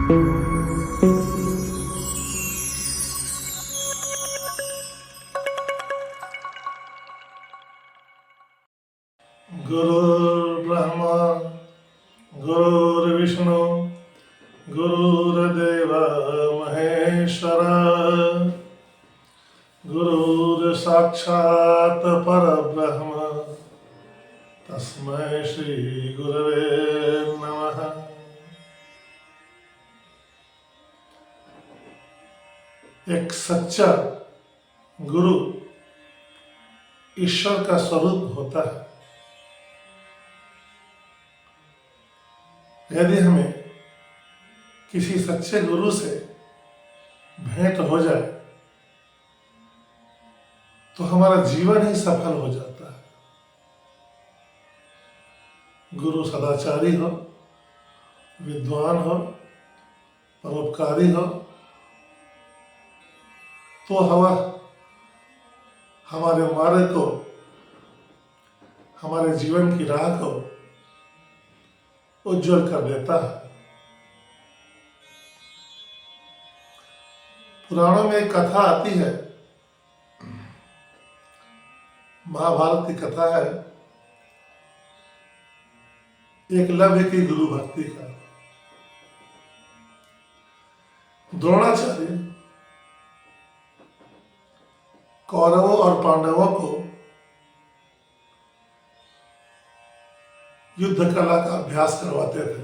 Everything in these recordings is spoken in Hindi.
गुरुर्ब्रह्मा गुरुर्विष्णु गुरुर्देव महेश्वर गुरुर्साक्षात् परब्रह्म तस्मै श्री गुरवे नमः। एक सच्चा गुरु ईश्वर का स्वरूप होता है। यदि हमें किसी सच्चे गुरु से भेंट हो जाए तो हमारा जीवन ही सफल हो जाता है। गुरु सदाचारी हो, विद्वान हो, परोपकारी हो तो हमारे मार्ग को, हमारे जीवन की राह को उज्जवल कर देता है। पुराणों में एक कथा आती है, महाभारत की कथा है, एकलव्य की गुरु भक्ति का। द्रोणाचार्य कौरवों और पांडवों को युद्ध कला का अभ्यास करवाते थे।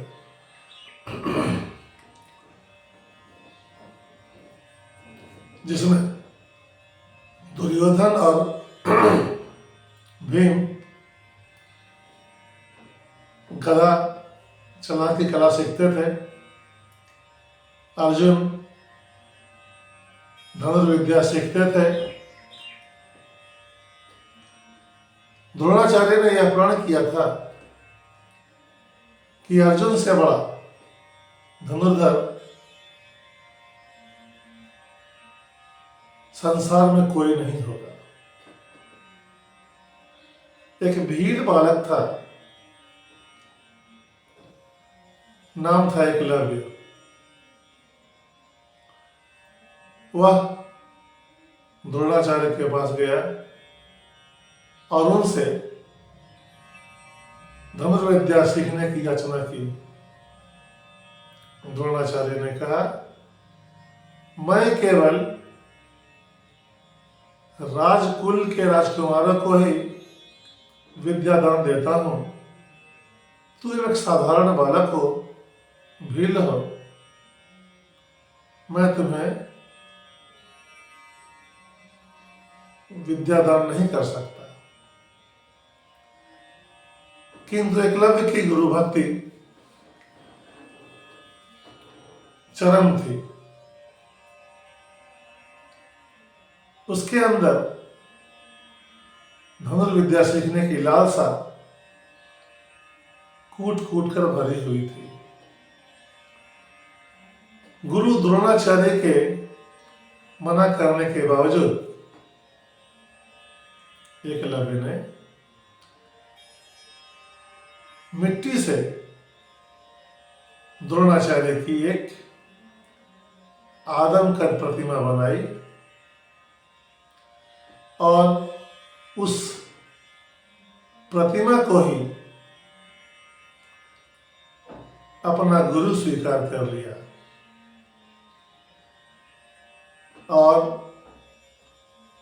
जिसमें दुर्योधन और भीम गदा चलाने की कला सीखते थे। अर्जुन धनुर्विद्या सीखते थे। द्रोणाचार्य ने यह प्रण किया था कि अर्जुन से बड़ा धनुर्धर संसार में कोई नहीं होगा। एक भीड़ बालक था, नाम था एकलव्य। वह द्रोणाचार्य के पास गया और उनसे धनुर्विद्या सीखने की याचना की। द्रोणाचार्य ने कहा, मैं केवल राजकुल के राजकुमारों को ही विद्यादान देता हूं। तू एक साधारण बालक हो, भील हो, मैं तुम्हें विद्यादान नहीं कर सकता। किंतु एकलव्य की गुरु भक्ति चरम थी। उसके अंदर धनुर्विद्या सीखने की लालसा कूट कूट कर भरी हुई थी। गुरु द्रोणाचार्य के मना करने के बावजूद एकलव्य ने मिट्टी से द्रोणाचार्य की एक आदमकद प्रतिमा बनाई और उस प्रतिमा को ही अपना गुरु स्वीकार कर लिया और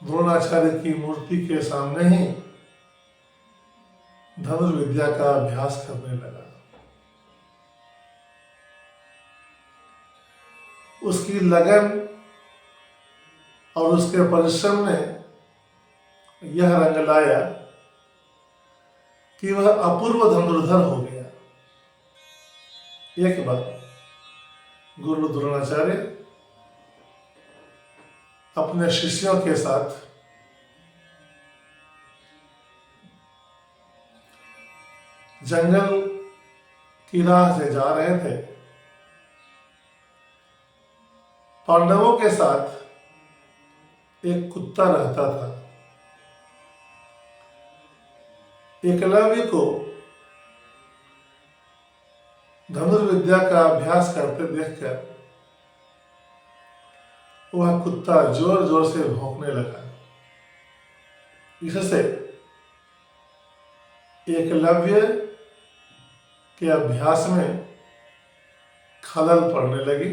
द्रोणाचार्य की मूर्ति के सामने ही धनुर्विद्या का अभ्यास करने लगा। उसकी लगन और उसके परिश्रम ने यह रंग लाया कि वह अपूर्व धनुर्धर हो गया। एक बार गुरु द्रोणाचार्य अपने शिष्यों के साथ जंगल की राह से जा रहे थे। पांडवों के साथ एक कुत्ता रहता था। एकलव्य को धनुर्विद्या का अभ्यास करते देखकर वह कुत्ता जोर जोर से भौंकने लगा। इससे एकलव्य के अभ्यास में खलल पड़ने लगी।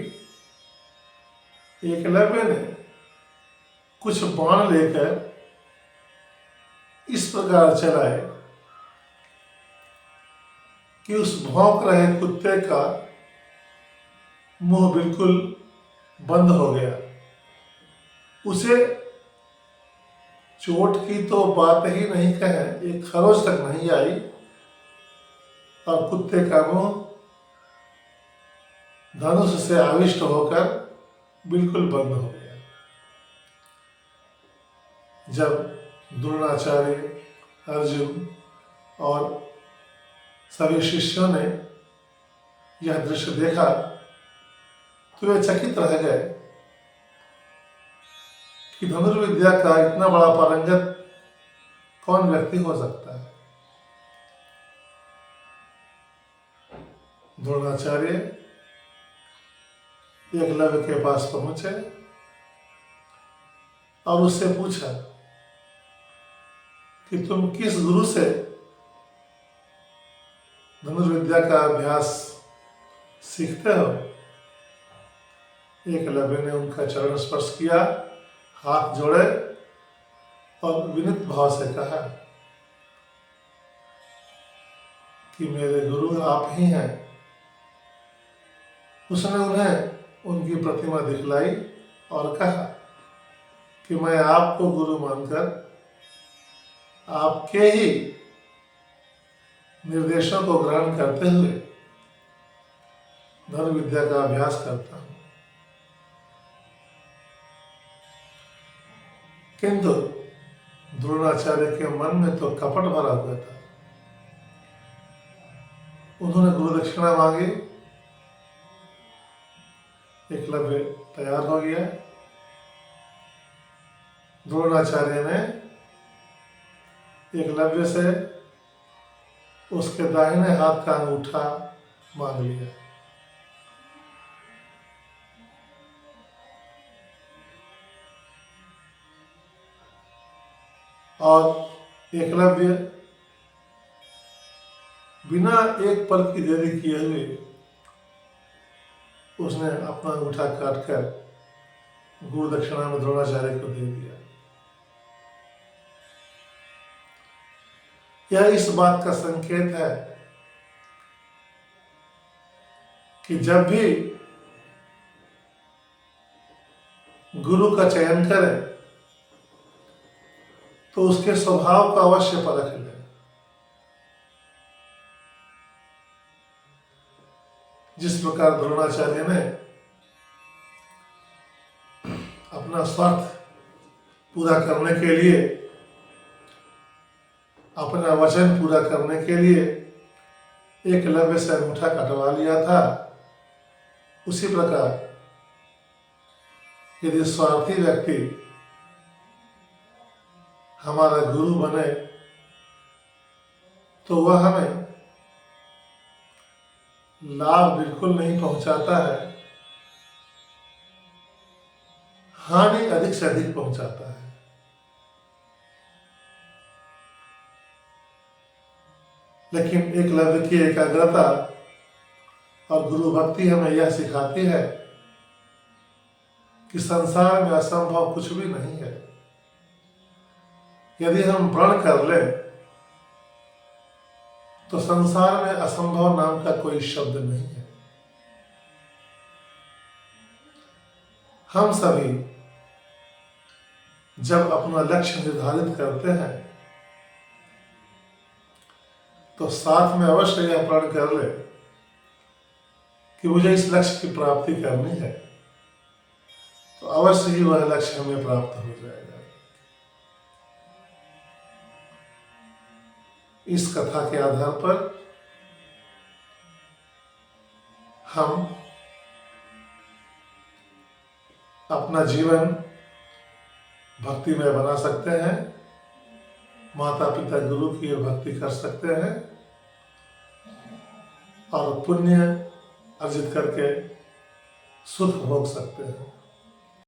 एकलव्य ने कुछ बाण लेकर इस प्रकार चलाए कि उस भौंक रहे कुत्ते का मुंह बिल्कुल बंद हो गया। उसे चोट की तो बात ही नहीं कहे, एक खरोच तक नहीं आई और कुत्ते का मुंह धनुष से आविष्ट होकर बिल्कुल बंद हो गया। जब द्रोणाचार्य, अर्जुन और सभी शिष्यों ने यह दृश्य देखा तो वे चकित रह गए कि धनुर्विद्या का इतना बड़ा पारंगत कौन व्यक्ति हो सकता है। द्रोणाचार्य एकलव्य के पास पहुंचे और उससे पूछा कि तुम किस गुरु से धनुर्विद्या का अभ्यास सीखते हो। एकलव्य ने उनका चरण स्पर्श किया, हाथ जोड़े और विनीत भाव से कहा कि मेरे गुरु आप ही हैं। उसने उन्हें उनकी प्रतिमा दिखलाई और कहा कि मैं आपको गुरु मानकर आपके ही निर्देशों को ग्रहण करते हुए धनुर्विद्या का अभ्यास करता हूं। किंतु द्रोणाचार्य के मन में तो कपट भरा हुआ था। उन्होंने गुरु दक्षिणा मांगी। एकलव्य तैयार हो गया। द्रोणाचार्य ने एकलव्य से उसके दाहिने हाथ का अंगूठा मांग लिया। और एकलव्य बिना एक पल की देरी किए हुए उसने अपना अंगूठा काटकर गुरु दक्षिणा में द्रोणाचार्य को दे दिया। यह इस बात का संकेत है कि जब भी गुरु का चयन करें तो उसके स्वभाव का अवश्य परख लें। जिस प्रकार द्रोणाचार्य ने अपना स्वार्थ पूरा करने के लिए, अपना वचन पूरा करने के लिए एकलव्य से अंगूठा कटवा लिया था, उसी प्रकार यदि स्वार्थी व्यक्ति हमारा गुरु बने तो वह हमें लाभ बिल्कुल नहीं पहुंचाता है, हानि अधिक से अधिक पहुंचाता है। लेकिन एकलव्य की एकाग्रता और गुरु भक्ति हमें यह सिखाती है कि संसार में असंभव कुछ भी नहीं है। यदि हम प्रण कर लें तो संसार में असंभव नाम का कोई शब्द नहीं है। हम सभी जब अपना लक्ष्य निर्धारित करते हैं तो साथ में अवश्य यह प्रण कर ले कि मुझे इस लक्ष्य की प्राप्ति करनी है, तो अवश्य ही वह लक्ष्य हमें प्राप्त हो जाएगा। इस कथा के आधार पर हम अपना जीवन भक्तिमय बना सकते हैं, माता पिता गुरु की भक्ति कर सकते हैं और पुण्य अर्जित करके सुख भोग सकते हैं।